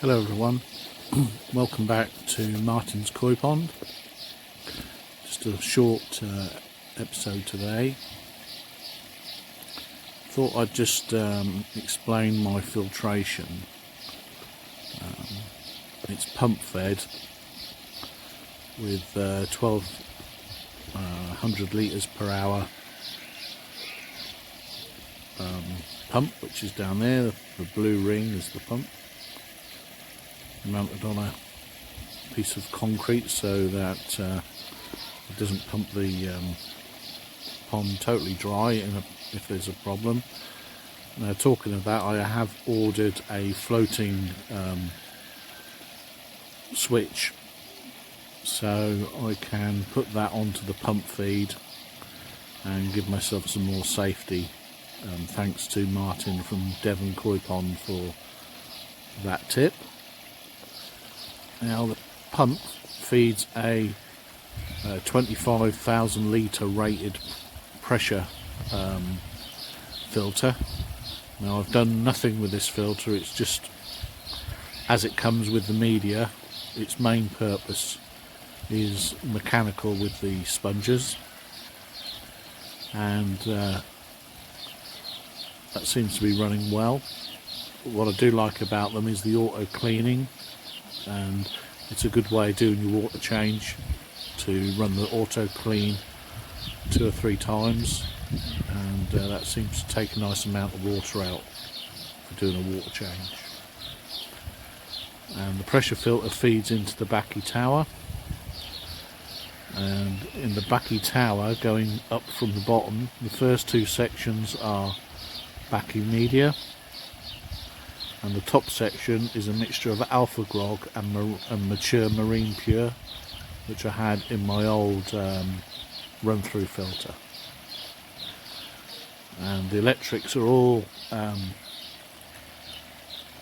Hello everyone, welcome back to Martin's koi pond. Just a short episode today. Thought I'd just explain my filtration. It's pump fed with 1200 litres per hour pump, which is down there. The blue ring is the pump, mounted on a piece of concrete so that it doesn't pump the pond totally dry if there's a problem. Now, talking of that, I have ordered a floating switch so I can put that onto the pump feed and give myself some more safety. Thanks to Martin from Devon Koi Pond for that tip. Now, the pump feeds a 25,000 litre rated pressure filter. Now, I've done nothing with this filter, it's just as it comes with the media. Its main purpose is mechanical with the sponges, and that seems to be running well. What I do like about them is the auto cleaning, and it's a good way of doing your water change to run the auto clean 2 or 3 times, and that seems to take a nice amount of water out for doing a water change. And the pressure filter feeds into the backy tower, and in the backy tower, going up from the bottom, the first 2 sections are backy media, and the top section is a mixture of alpha grog and mature marine pure, which I had in my old run-through filter. And the electrics are all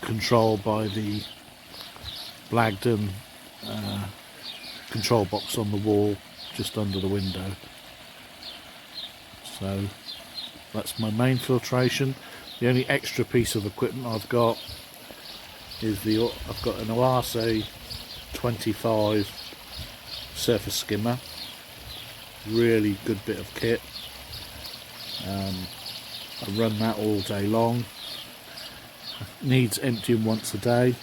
controlled by the Blagdon control box on the wall just under the window. So that's my main filtration. The only extra piece of equipment I've got is I've got an Oase 25 surface skimmer. Really good bit of kit. I run that all day long. It needs emptying once a day.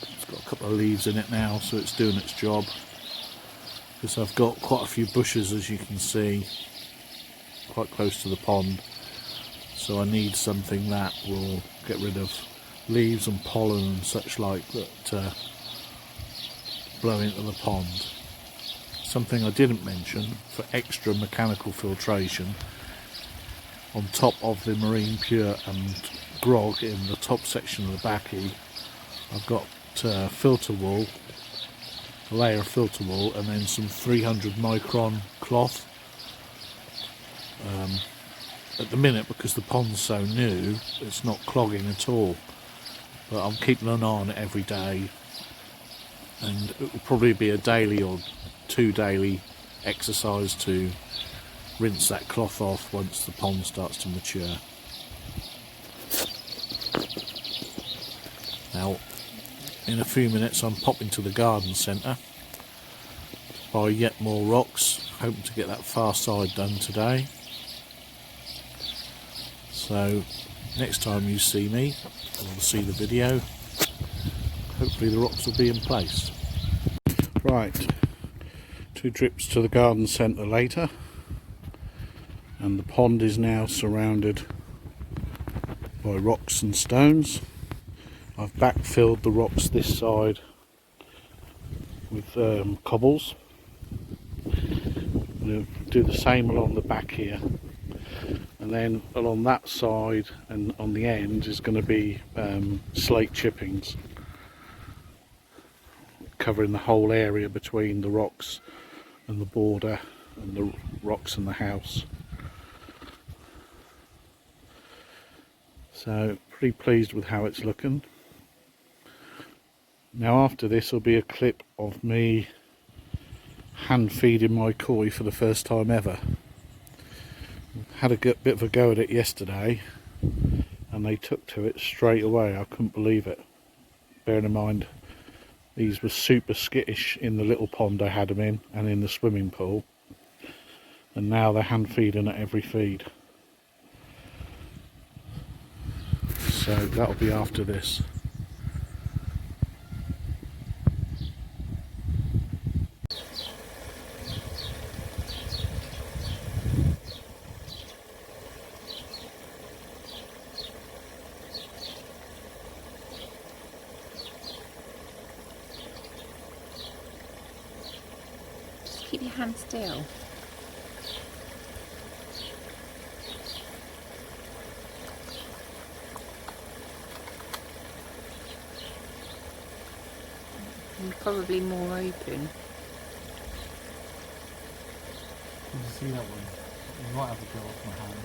It's got a couple of leaves in it now, so it's doing its job. Because I've got quite a few bushes, as you can see, quite close to the pond. So I need something that will get rid of leaves and pollen and such like that blow into the pond. Something I didn't mention, for extra mechanical filtration, on top of the marine pure and grog in the top section of the backy, I've got filter wool, a layer of filter wool, and then some 300 micron cloth. At the minute, because the pond's so new, it's not clogging at all, but I'm keeping an eye on it every day, and it will probably be a daily or 2 daily exercise to rinse that cloth off once the pond starts to mature. Now, in a few minutes I'm popping to the garden centre to buy yet more rocks, hoping to get that far side done today. So next time you see me, or see the video, hopefully the rocks will be in place. Right, 2 trips to the garden centre later, and the pond is now surrounded by rocks and stones. I've backfilled the rocks this side with cobbles. I'm going to do the same along the back here, and then along that side and on the end is going to be slate chippings, covering the whole area between the rocks and the border and the rocks and the house. So pretty pleased with how it's looking. Now, after this will be a clip of me hand feeding my koi for the first time ever. Had a bit of a go at it yesterday, and they took to it straight away. I couldn't believe it. Bearing in mind These were super skittish in the little pond I had them in and in the swimming pool, and now they're hand feeding at every feed. So that'll be after this. Just keep your hand still. And probably more open. Did you see that one? You might have to go off my hand.